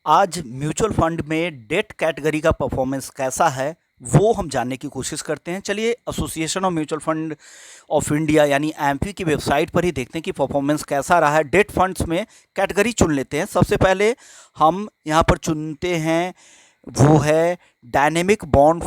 आज mutual fund में date category का परफॉर्मेंस कैसा है वो हम जानने की कोशिश करते हैं। चलिए association of mutual fund of India यानी एमपी की वेबसाइट पर ही देखते हैं कि परफॉर्मेंस कैसा रहा है। डेट फंड्स में कैटेगरी चुन लेते हैं। सबसे पहले हम यहाँ पर चुनते हैं वो है डायनेमिक बॉन्ड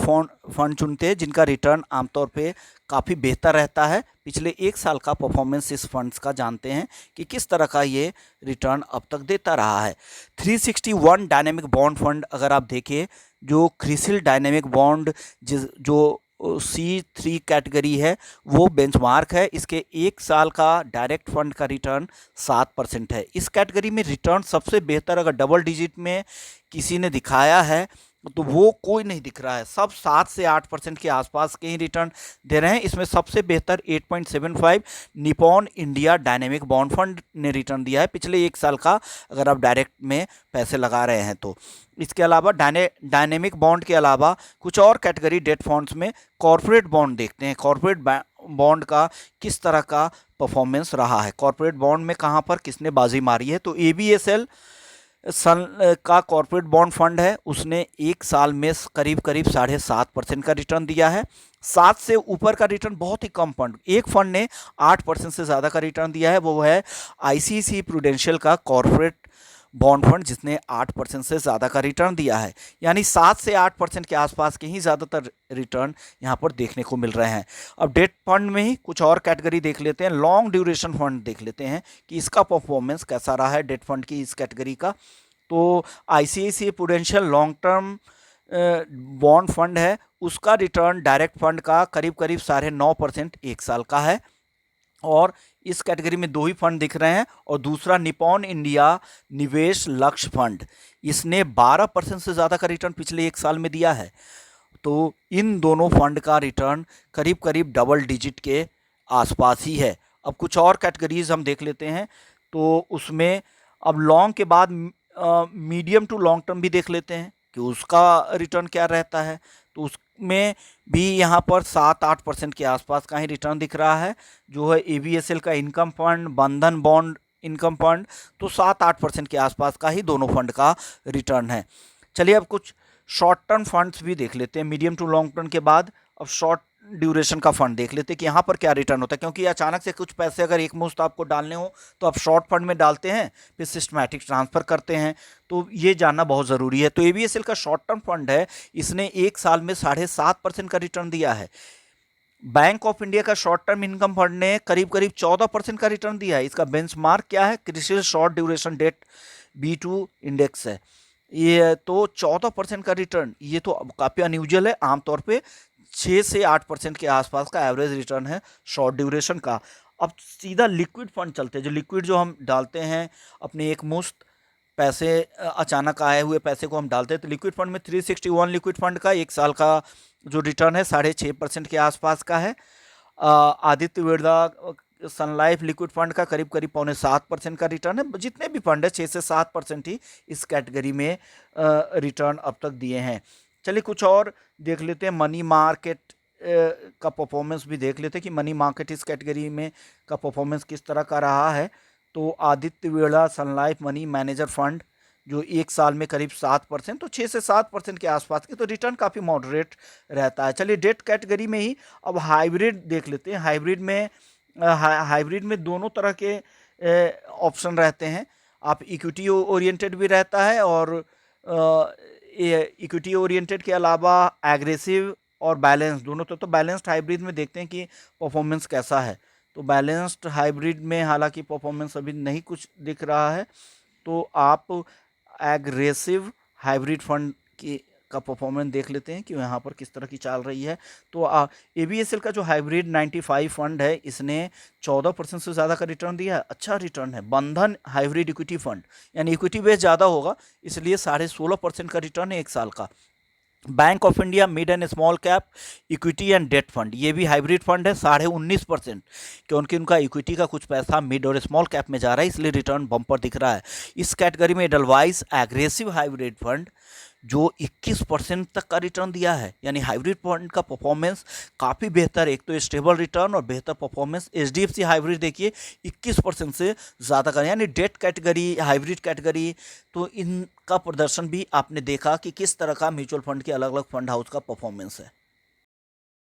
फंड चुनते हैं, जिनका रिटर्न आमतौर पे काफ़ी बेहतर रहता है। पिछले एक साल का परफॉर्मेंस इस फंड्स का जानते हैं कि किस तरह का ये रिटर्न अब तक देता रहा है। 361 डायनेमिक बॉन्ड फंड अगर आप देखिए, जो क्रिसिल डायनेमिक बॉन्ड जो C3 कैटेगरी है वो बेंचमार्क है। इसके एक साल का डायरेक्ट फंड का रिटर्न 7% है। इस कैटेगरी में रिटर्न सबसे बेहतर अगर डबल डिजिट में किसी ने दिखाया है तो वो कोई नहीं दिख रहा है। सब 7 से 8% के आसपास के ही रिटर्न दे रहे हैं। इसमें सबसे बेहतर 8.75 Nippon India dynamic bond fund ने रिटर्न दिया है पिछले एक साल का, अगर आप डायरेक्ट में पैसे लगा रहे हैं तो। इसके अलावा डायनेमिक बॉन्ड के अलावा कुछ और कैटेगरी डेट फंड्स में कॉर्पोरेट बॉन्ड देखते हैं। कॉर्पोरेट बॉन्ड का किस तरह का परफॉर्मेंस रहा है, कॉर्पोरेट बॉन्ड में कहाँ पर किसने बाजी मारी है। तो ABSL सन का कॉर्पोरेट बॉन्ड फंड है, उसने एक साल में करीब 7.5% का रिटर्न दिया है। 7 से ऊपर का रिटर्न बहुत ही कम फंड, एक फंड ने 8% से ज़्यादा का रिटर्न दिया है, वो है ICICI प्रूडेंशियल का कॉर्पोरेट बॉन्ड फंड, जिसने 8% से ज़्यादा का रिटर्न दिया है। यानी 7 से 8% के आसपास के ही ज़्यादातर रिटर्न यहाँ पर देखने को मिल रहे हैं। अब डेट फंड में ही कुछ और कैटेगरी देख लेते हैं। लॉन्ग ड्यूरेशन फंड देख लेते हैं कि इसका परफॉर्मेंस कैसा रहा है डेट फंड की इस कैटेगरी का। तो ICICI prudential long term bond fund है, उसका रिटर्न डायरेक्ट फंड का करीब 9.5% एक साल का है। और इस कैटेगरी में दो ही फंड दिख रहे हैं, और दूसरा निपॉन इंडिया निवेश लक्ष्य फंड, इसने 12% से ज़्यादा का रिटर्न पिछले एक साल में दिया है। तो इन दोनों फंड का रिटर्न करीब डबल डिजिट के आसपास ही है। अब कुछ और कैटेगरीज हम देख लेते हैं। तो उसमें अब लॉन्ग के बाद मीडियम टू लॉन्ग टर्म भी देख लेते हैं कि उसका रिटर्न क्या रहता है। तो उसमें भी यहाँ पर 7-8% के आसपास का ही रिटर्न दिख रहा है, जो है ABSL का इनकम फंड, बंधन बॉन्ड इनकम फंड, तो 7-8% के आसपास का ही दोनों फंड का रिटर्न है। चलिए अब कुछ शॉर्ट टर्म फंड्स भी देख लेते हैं। मीडियम टू लॉन्ग टर्म के बाद अब शॉर्ट ड्यूरेशन का फंड देख लेते हैं कि यहाँ पर क्या रिटर्न होता है, क्योंकि अचानक से कुछ पैसे अगर एक मुश्त आपको डालने हो तो आप शॉर्ट फंड में डालते हैं, फिर सिस्टमैटिक ट्रांसफ़र करते हैं, तो ये जानना बहुत ज़रूरी है। तो ABSL का शॉर्ट टर्म फंड है, इसने एक साल में 7.5% का रिटर्न दिया है। बैंक ऑफ इंडिया का शॉर्ट टर्म इनकम फंड ने करीब 14% का रिटर्न दिया है। इसका बेंचमार्क क्या है, CRISIL short duration debt B2 index है। ये तो 14% का रिटर्न, ये तो काफ़ी अनयूजुअल है। आमतौर पे 6 से 8% के आसपास का एवरेज रिटर्न है शॉर्ट ड्यूरेशन का। अब सीधा लिक्विड फंड चलते हैं, जो हम डालते हैं अपने एक मुश्त पैसे, अचानक आए हुए पैसे को हम डालते हैं। तो लिक्विड फंड में 361 लिक्विड फंड का एक साल का जो रिटर्न है 6.5% के आसपास का है। आदित्य बिरला सन लाइफ लिक्विड फंड का करीब 6.75% का रिटर्न है। जितने भी फंड है 6 से 7% ही इस कैटेगरी में रिटर्न अब तक दिए हैं। चलिए कुछ और देख लेते हैं। मनी मार्केट का परफॉर्मेंस भी देख लेते हैं कि मनी मार्केट इस कैटेगरी में का परफॉर्मेंस किस तरह का रहा है। तो आदित्य बिरला सन लाइफ मनी मैनेजर फंड जो एक साल में करीब 7%, तो 6 से 7% के आसपास के, तो रिटर्न काफ़ी मॉडरेट रहता है। चलिए डेट कैटेगरी में ही अब हाइब्रिड देख लेते हैं। हाइब्रिड में दोनों तरह के ऑप्शन रहते हैं। आप इक्विटी ओरिएंटेड भी रहता है, और इक्विटी ओरिएंटेड के अलावा एग्रेसिव और बैलेंस दोनों। तो बैलेंस्ड हाइब्रिड में देखते हैं कि परफॉर्मेंस कैसा है। तो बैलेंस्ड हाइब्रिड में हालांकि परफॉर्मेंस अभी नहीं कुछ दिख रहा है, तो आप एग्रेसिव हाइब्रिड फंड की का परफॉर्मेंस देख लेते हैं कि यहाँ पर किस तरह की चाल रही है। तो ABSL का जो हाइब्रिड 95 फंड है, इसने 14% से ज़्यादा का रिटर्न दिया है, अच्छा रिटर्न है। बंधन हाइब्रिड इक्विटी फंड, यानी इक्विटी बेस ज़्यादा होगा, इसलिए 16.5% का रिटर्न है एक साल का। Bank of India mid and small cap equity and debt fund, ये भी हाइब्रिड फंड है, 19.5%, क्योंकि उनका इक्विटी का कुछ पैसा मिड और स्मॉल कैप में जा रहा है, इसलिए रिटर्न बम्पर दिख रहा है। इस कैटेगरी में एडलवाइस एग्रेसिव हाइब्रिड फंड जो 21% तक का रिटर्न दिया है। यानी हाइब्रिड फंड का परफॉर्मेंस काफ़ी बेहतर है। एक तो स्टेबल रिटर्न और बेहतर परफॉर्मेंस। एचडीएफसी हाइब्रिड देखिए 21% से ज़्यादा का, यानी डेट कैटेगरी, हाइब्रिड कैटेगरी, तो इनका प्रदर्शन भी आपने देखा कि किस तरह का म्यूचुअल फंड के अलग अलग फंड हाउस का परफॉर्मेंस है।